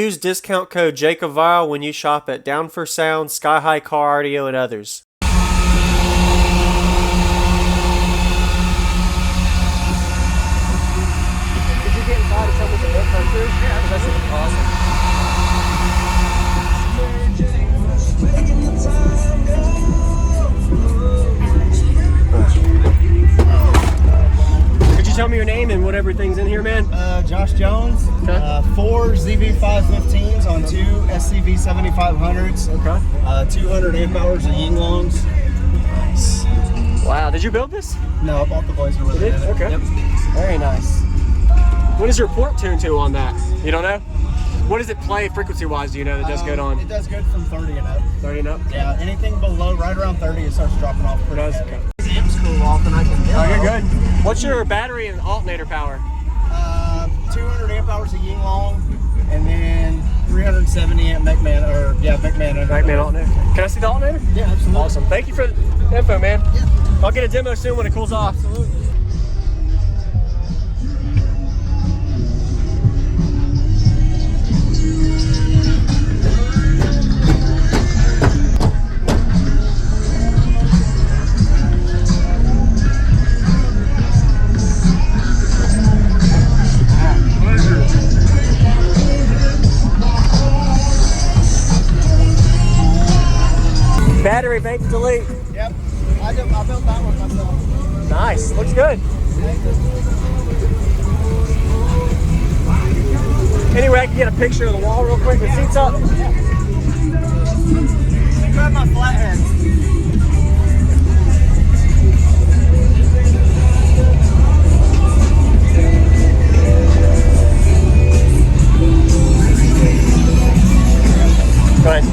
Use discount code JACOBVILE when you shop at Down for Sound, Sky High Car Audio, and others. Did you get inside and tell me some more posters? Yeah, that's awesome. Could you tell me your name and what everything's in here, man? Josh Jones. Okay. 4 ZV515s on 2 SCV 7500s. Okay. 200 amp hours of Ying Longs. Nice. Wow, did you build this? No, I bought the Blazer with it. Okay. Yep. Very nice. What is your port tuned to on that? You don't know? What does it play frequency-wise, do you know, that does good on? It does good from 30 and up. 30 and up? Yeah, anything below, right around 30, it starts dropping off pretty does? heavy. Okay. The amps cool off and I can demo. Oh, you're good. What's your battery and alternator power? 200 amp hours of Ying Long, and then 370 amp McMahon alternator. Can I see the alternator? Yeah, absolutely. Awesome. Thank you for the info, man. Yeah. I'll get a demo soon when it cools off. Absolutely. Battery bank delete. Yep. I built that one myself. Nice. Looks good. Anyway, I can get a picture of the wall real quick. The seat's up. Grab my flathead. Go ahead.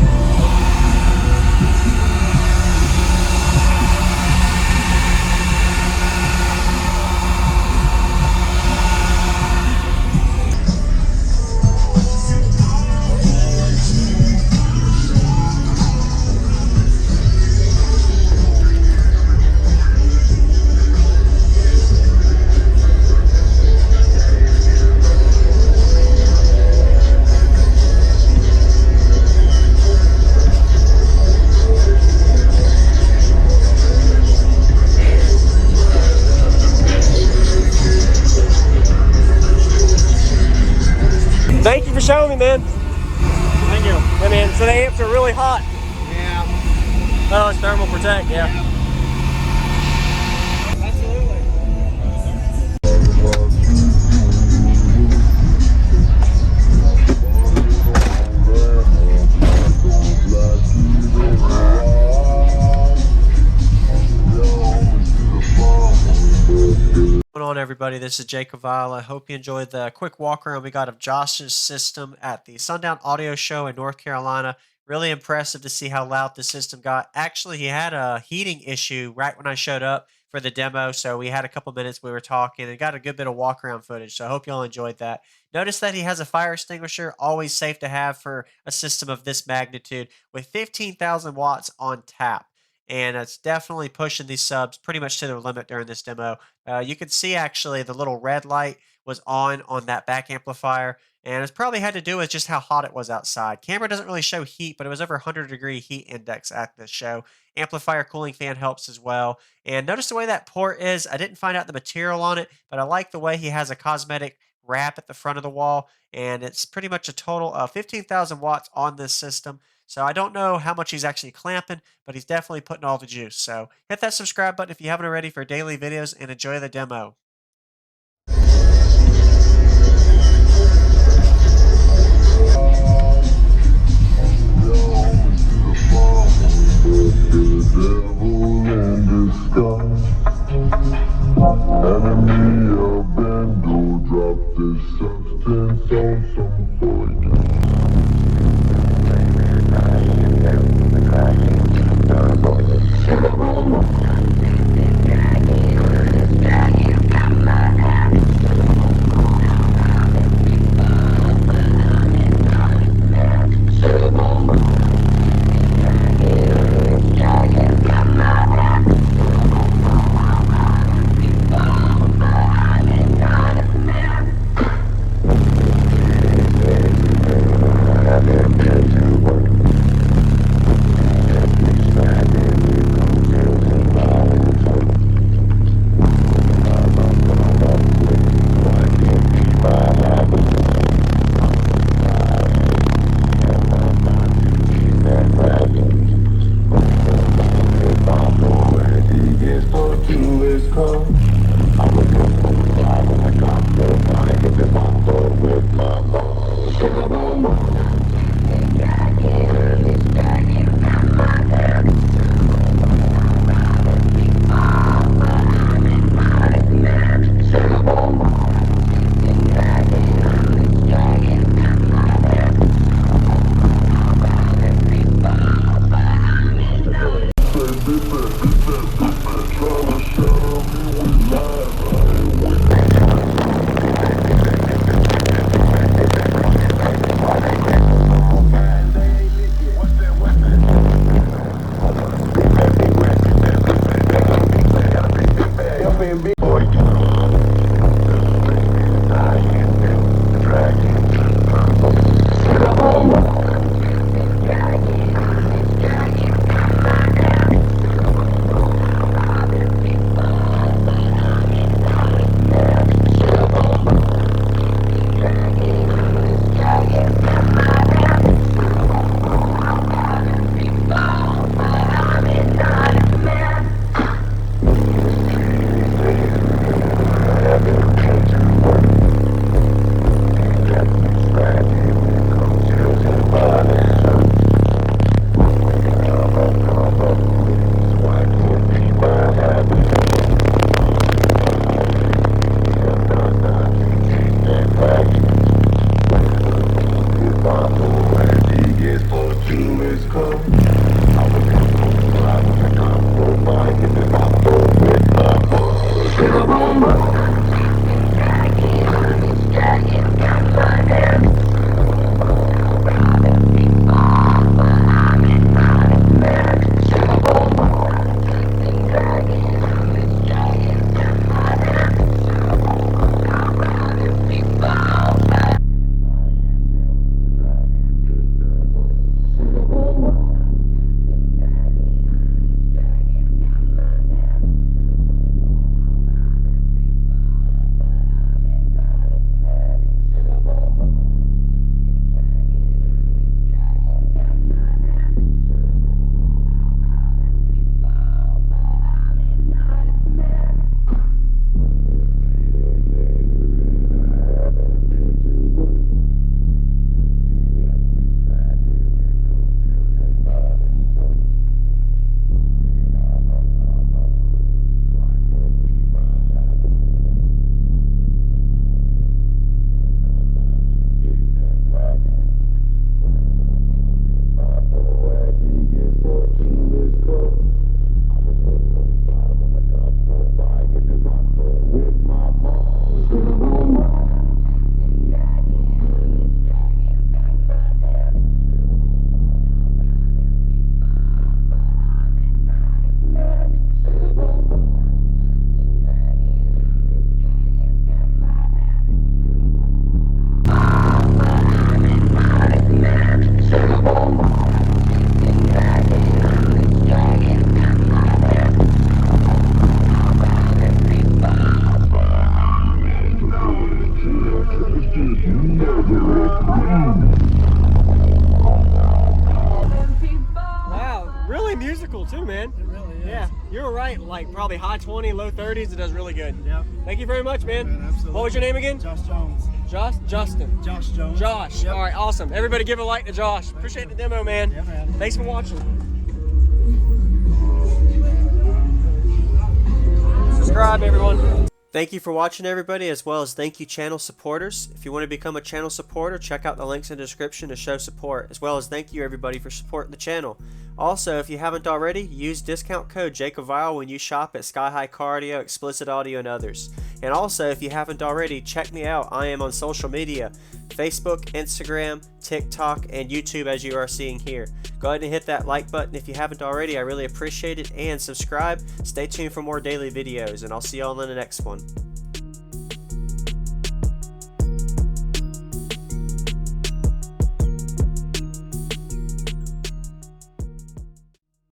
Thank you for showing me, man. Thank you. I mean, so the amps are really hot. Yeah. Oh, it's thermal protect, yeah. Absolutely. What's going on, everybody? This is Jacob Vile. I hope you enjoyed the quick walk around we got of Josh's system at the Sundown Audio Show in North Carolina. Really impressive to see how loud the system got. Actually, he had a heating issue right when I showed up for the demo, so we had a couple minutes we were talking and got a good bit of walk around footage, so I hope you all enjoyed that. Notice that he has a fire extinguisher, always safe to have for a system of this magnitude, with 15,000 watts on tap. And it's definitely pushing these subs pretty much to their limit during this demo. You can see actually the little red light was on that back amplifier, and it's probably had to do with just how hot it was outside. Camera doesn't really show heat, but it was over 100-degree heat index at this show. Amplifier cooling fan helps as well. And notice the way that port is. I didn't find out the material on it, but I like the way he has a cosmetic wrap at the front of the wall, and it's pretty much a total of 15,000 watts on this system. So I don't know how much he's actually clamping, but he's definitely putting all the juice. So hit that subscribe button if you haven't already for daily videos, and enjoy the demo. Wow, really musical too, man. It really is. Yeah, you were right. Like probably high 20, low 30s. It does really good. Yep. Thank you very much, man. Absolutely. What was your name again? Josh Jones. Justin. Josh Jones. Josh. Yep. All right, awesome. Everybody give a like to Josh. Appreciate the demo, man. Yeah, man. Thanks for watching. Subscribe, everyone. Thank you for watching, everybody, as well as thank you channel supporters. If you want to become a channel supporter, check out the links in the description to show support, as well as thank you everybody for supporting the channel. Also, if you haven't already, use discount code JACOVILE when you shop at Sky High Cardio, Explicit Audio, and others. And also, if you haven't already, check me out. I am on social media, Facebook, Instagram, TikTok, and YouTube, as you are seeing here. Go ahead and hit that like button if you haven't already. I really appreciate it. And subscribe. Stay tuned for more daily videos, and I'll see you all in the next one.